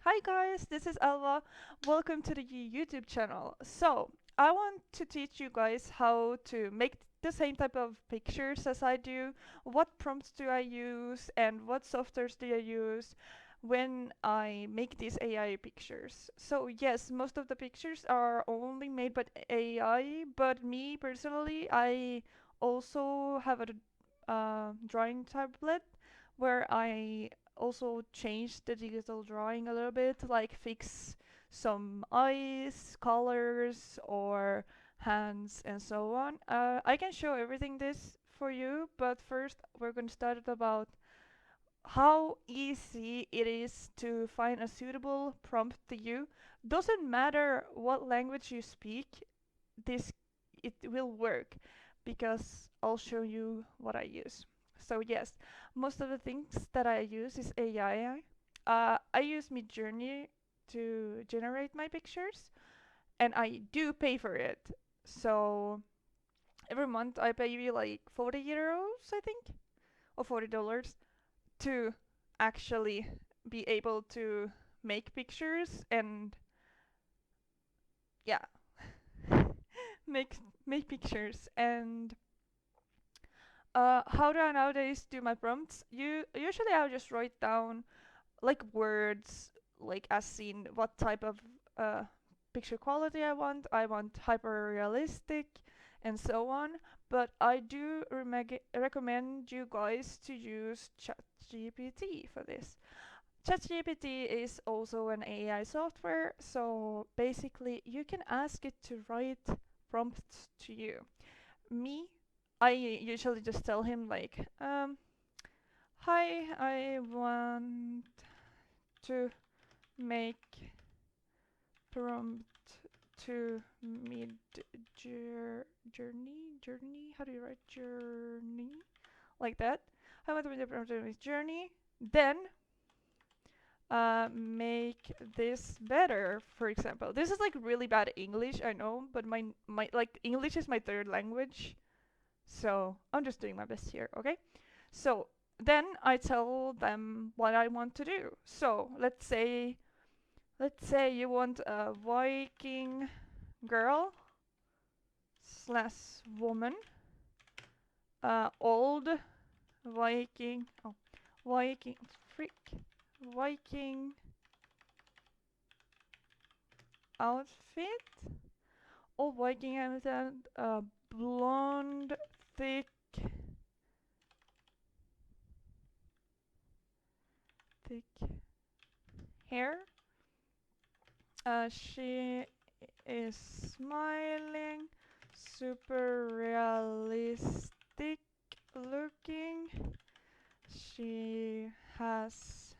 Hi guys, this is Alva. Welcome to the YouTube channel. So, I want to teach you guys how to make the same type of pictures as I do. What prompts do I use and what softwares do I use when I make these AI pictures. So, yes, most of the pictures are only made by AI, but me personally, I also have a drawing tablet where I also change the digital drawing a little bit, like fix some eyes, colors, or hands, and so on. I can show everything this for you, but first we're going to start about how easy it is to find a suitable prompt to you. Doesn't matter what language you speak, this it will work because I'll show you what I use. So yes, most of the things that I use is AI. I use Midjourney to generate my pictures, and I do pay for it. So every month I pay you like 40 euros, I think, or $40 to actually be able to make pictures and yeah, make make pictures. And how do I nowadays do my prompts? Usually I'll just write down like words, like as seen what type of uh, picture quality I want. I want hyper realistic and so on. But I do recommend you guys to use ChatGPT for this. ChatGPT is also an AI software, so basically you can ask it to write prompts to you. Me, I usually just tell him like, hi, I want to make prompt to mid journey. How do you write journey? Like that. I want to make the prompt to mid journey. Then make this better, for example. This is like really bad English, I know, but my like English is my third language, so I'm just doing my best here, okay? So then I tell them what I want to do. So let's say you want a Viking girl slash woman, old Viking, oh, Viking, freak, Viking outfit, old Viking outfit, blonde, thick, thick hair. She is smiling, super realistic looking. She has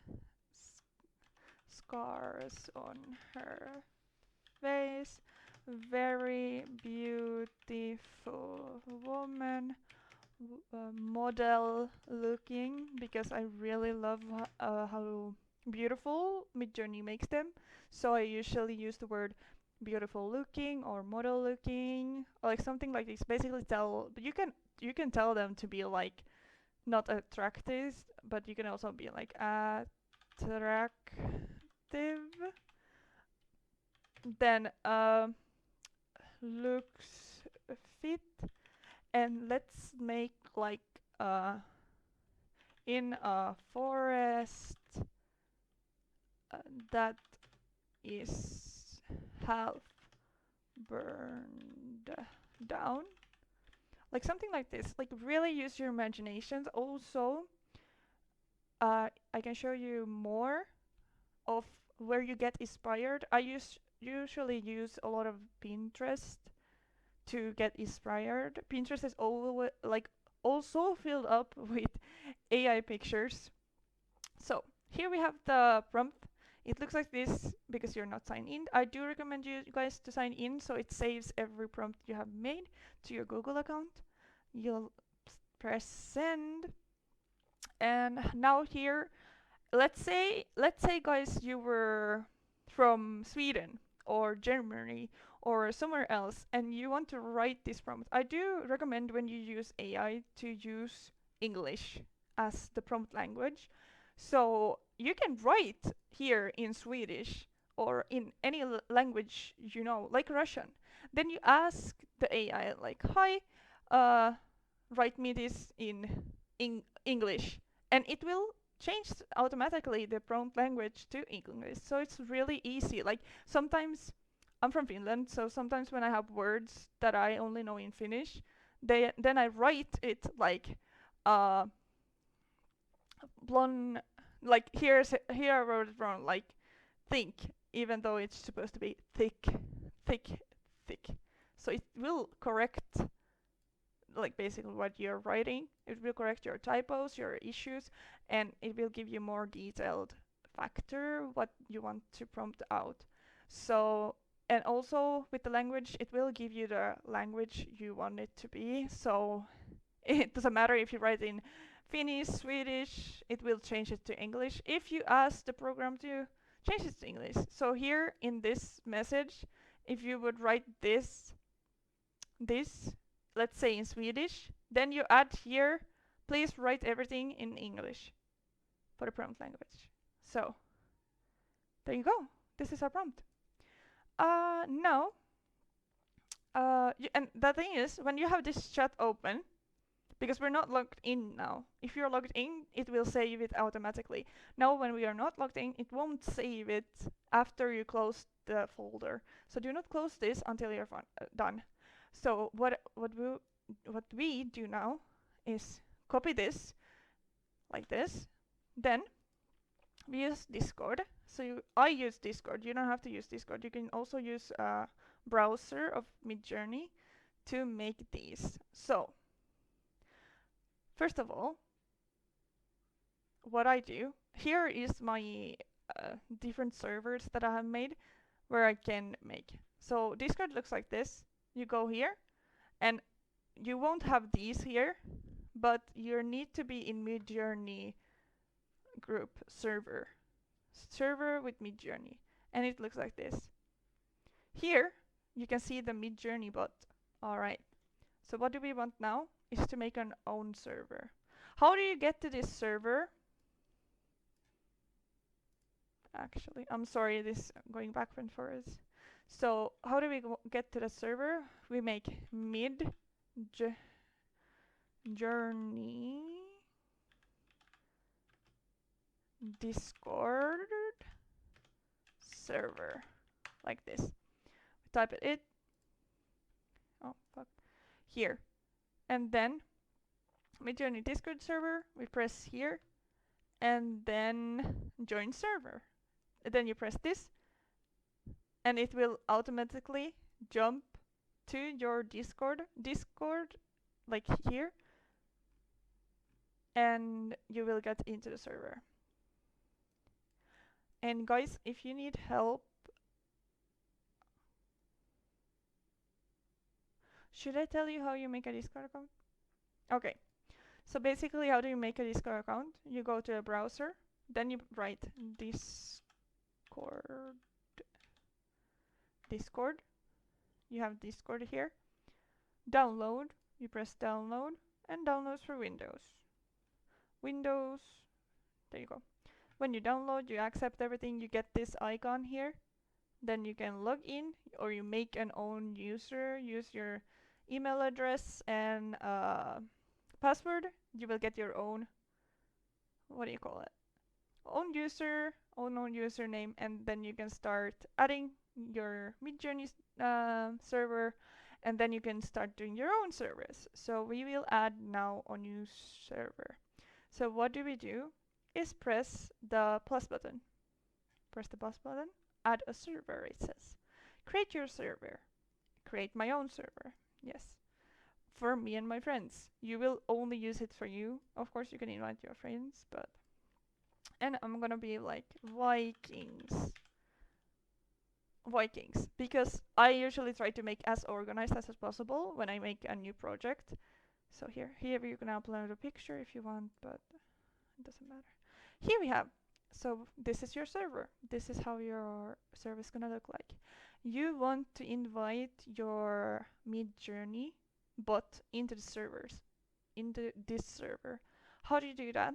scars on her face. Very beautiful woman, model looking, because I really love how beautiful Midjourney makes them. So I usually use the word beautiful looking or model looking, or like something like this. Basically, tell, but you can tell them to be like not attractive, but you can also be like attractive. Then looks fit, and let's make like in a forest uh, that is half burned down, like something like this. Like really use your imaginations. Also, I can show you more of where you get inspired. Usually use a lot of Pinterest to get inspired. Pinterest is always like also filled up with AI pictures. So here we have the prompt. It looks like this because you're not signed in. I do recommend you guys to sign in so it saves every prompt you have made to your Google account. You'll press send, and now here, let's say guys, you were from Sweden or Germany or somewhere else and you want to write this prompt. I do recommend when you use AI to use English as the prompt language, So you can write here in Swedish or in any language you know, like Russian. Then you ask the AI like, "Hi, uh, write me this in English," and it will change automatically the prompt language to English. So it's really easy. Like sometimes I'm from Finland, so sometimes when I have words that I only know in Finnish, then I write it like uh blonde, like here I wrote it wrong, like think, even though it's supposed to be thick, thick, thick. So it will correct like basically what you're writing. It will correct your typos, your issues, and it will give you more detailed factor what you want to prompt out. So, and also with the language, it will give you the language you want it to be. So it doesn't matter if you write in Finnish, Swedish, it will change it to English if you ask the program to change it to English. So here in this message, if you would write this, let's say in Swedish, then you add here, please write everything in English for the prompt language. So there you go. This is our prompt. Now, and the thing is, when you have this chat open, because we're not logged in now. If you're logged in, it will save it automatically. Now, when we are not logged in, it won't save it after you close the folder. So do not close this until you're done. So what we do now is copy this like this. Then we use Discord. So I use Discord. You don't have to use Discord. You can also use a browser of Midjourney to make these. So first of all, what I do, here is my different servers that I have made where I can make. So Discord looks like this. You go here and you won't have these here, but you need to be in Midjourney group server with Midjourney, and it looks like this. Here you can see the Midjourney bot. Alright, so what do we want now is to make an own server. How do you get to this server? Actually, I'm sorry, this going back and forth. So how do we get to the server? We make Midjourney Discord server, like this. We type it oh fuck, here, and then Midjourney Discord server. We press here, and then join server. And then you press this, and it will automatically jump to your Discord, like here, and you will get into the server. And guys, if you need help, should I tell you how you make a Discord account? Okay, so basically how do you make a Discord account? You go to a browser, then you write Discord. You have Discord here. Download, you press download, and downloads for Windows, there you go. When you download, you accept everything, you get this icon here. Then you can log in, or you make an own user, use your email address and password. You will get your own, what do you call it? Own user, own username, and then you can start adding your Midjourney server, and then you can start doing your own servers. So we will add now a new server. So what do we do is press the plus button. Press the plus button, add a server, it says. Create your server. Create my own server. Yes. For me and my friends. You will only use it for you. Of course, you can invite your friends, but. And I'm gonna be like Vikings. Because I usually try to make as organized as possible when I make a new project. So here you can upload a picture if you want, but it doesn't matter. Here we have. So this is your server. This is how your server is gonna look like. You want to invite your Midjourney bot into the servers, into this server. How do you do that?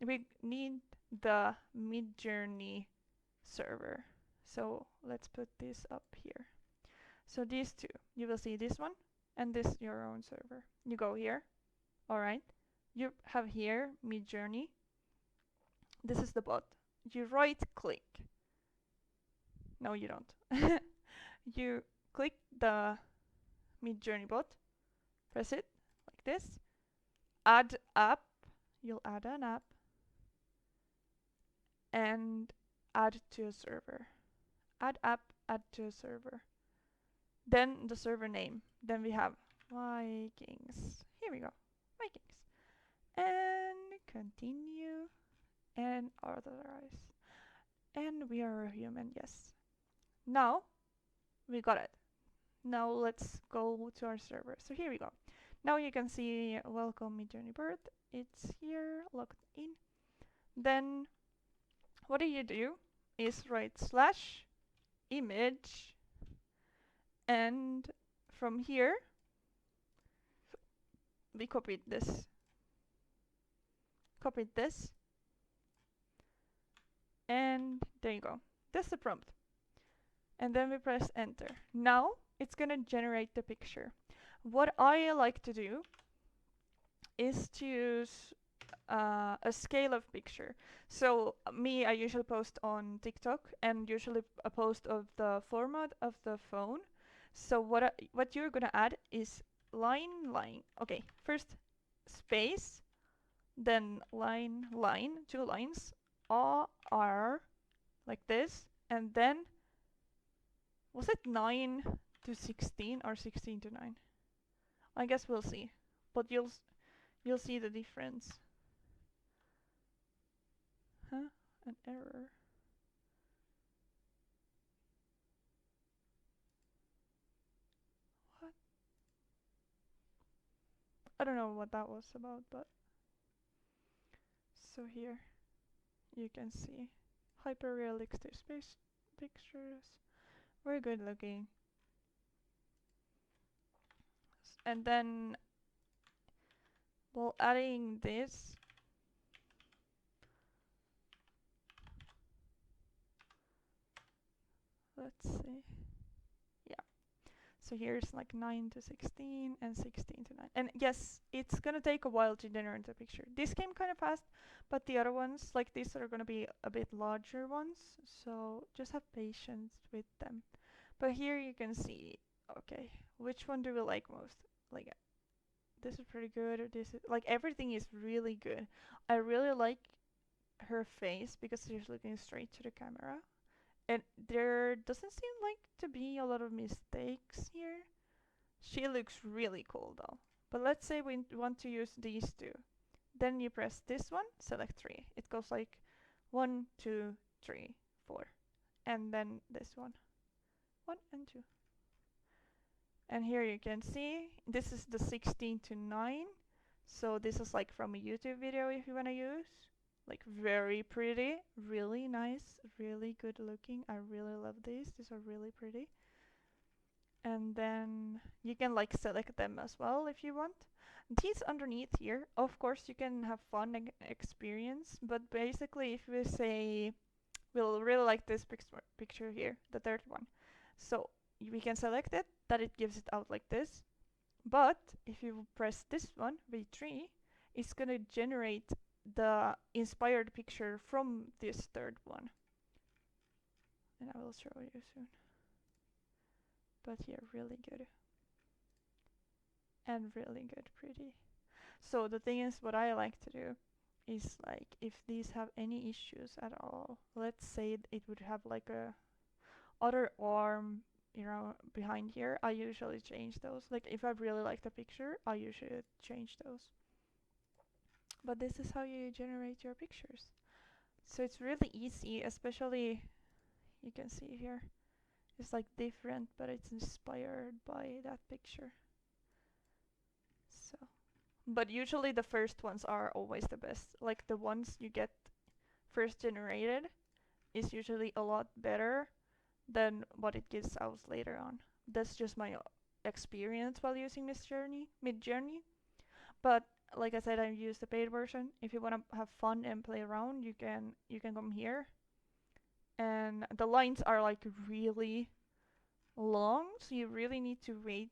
We need the Midjourney server. So let's put this up here. So these two, you will see this one and this your own server. You go here, all right. You have here Midjourney. This is the bot. You right click. No, you don't. You click the Midjourney bot, press it like this, add app, you'll add an app, and add to a server. Add app, add to a server. Then the server name. Then we have Vikings. Here we go, Vikings. And continue and authorize. And we are a human, yes. Now we got it. Now let's go to our server. So here we go. Now you can see welcome Midjourney bird. It's here, logged in. Then what do is write slash image, and from here we copied this, and there you go. That's the prompt. And then we press enter. Now it's gonna generate the picture. What I like to do is to use a scale of picture. So I usually post on TikTok, and usually a post of the format of the phone. So what you're gonna add is line. Okay, first space, then line, two lines, R like this, and then was it 9 to 16 or 16 to 9? I guess we'll see, but you'll see the difference. Huh? An error. What? I don't know what that was about, but so here you can see hyper realistic space pictures. Very good looking. And then while adding this, let's see. Yeah. So here's like 9 to 16 and 16 to 9. And yes, it's gonna take a while to generate a picture. This came kind of fast, but the other ones, like these, are gonna be a bit larger ones. So just have patience with them. But here you can see, okay, which one do we like most? Like, this is pretty good, or this is, like, everything is really good. I really like her face because she's looking straight to the camera. And there doesn't seem like to be a lot of mistakes here. She looks really cool though. But let's say we want to use these two. Then you press this one, select 3. It goes like 1, 2, 3, 4. And then this one. 1 and 2. And here you can see this is the 16 to 9. So this is like from a YouTube video if you want to use. Like very pretty, really nice, really good looking. I really love these. These are really pretty. And then you can like select them as well if you want. These underneath here, of course you can have fun and experience, but basically if we say we'll really like this picture here, the third one. So we can select it, that it gives it out like this. But if you press this one, V3, it's gonna generate the inspired picture from this third one. And I will show you soon. But yeah, really good. And really good, pretty. So the thing is, what I like to do is like, if these have any issues at all, let's say it would have like a other arm, you know, behind here, I usually change those. Like if I really like the picture, I usually change those. But this is how you generate your pictures. So it's really easy, especially you can see here. It's like different, but it's inspired by that picture. So, but usually the first ones are always the best. Like the ones you get first generated is usually a lot better than what it gives out later on. That's just my experience while using Midjourney. But like I said, I use the paid version. If you want to have fun and play around, you can come here. And the lines are like really long, so you really need to wait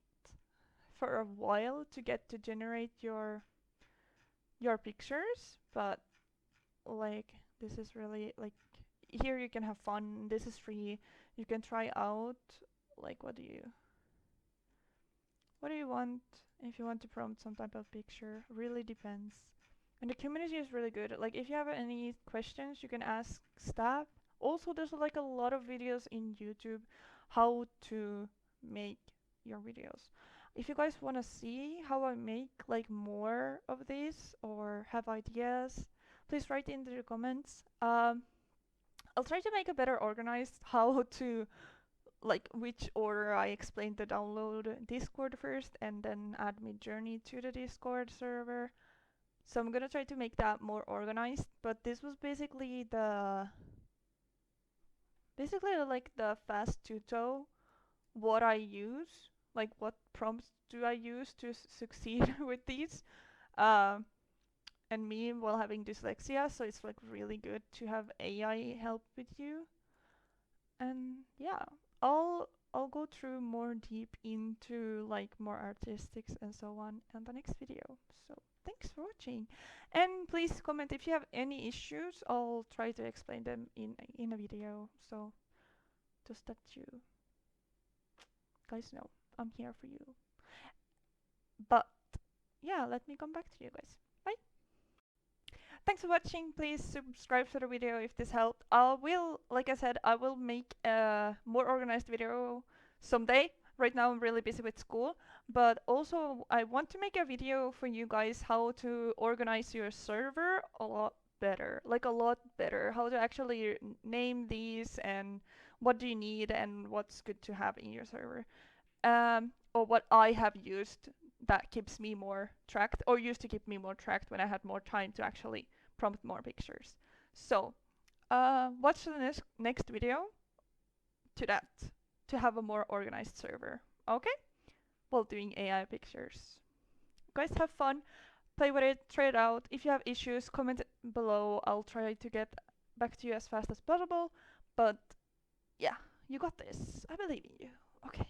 for a while to get to generate your pictures. But like this is really like here you can have fun. This is free. You can try out like what do you want if you want to prompt some type of picture? Really depends. And the community is really good. Like if you have any questions, you can ask staff. Also, there's like a lot of videos in YouTube how to make your videos. If you guys want to see how I make like more of these or have ideas, please write in the comments. I'll try to make a better organized how to like which order I explained to download Discord first and then add Midjourney to the Discord server. So I'm gonna try to make that more organized, but this was basically like the fast tuto what I use, like what prompts do I use to succeed with these. Um, and me while having dyslexia, so it's like really good to have AI help with you. And yeah, I'll go through more deep into like more artistics and so on in the next video. So thanks for watching, and please comment if you have any issues. I'll try to explain them in a video. So just that you guys know I'm here for you. But yeah, let me come back to you guys. Bye. Thanks for watching. Please subscribe to the video if this helped. Like I said, I will make a more organized video someday. Right now I'm really busy with school, but also I want to make a video for you guys how to organize your server a lot better. Like a lot better. How to actually name these and what do you need and what's good to have in your server. Or what I have used that keeps me more tracked, or used to keep me more tracked when I had more time to actually prompt more pictures. So, watch the next video to that, to have a more organized server. Okay? While doing AI pictures. Guys, have fun, play with it, try it out. If you have issues, comment below. I'll try to get back to you as fast as possible. But yeah, you got this. I believe in you. Okay.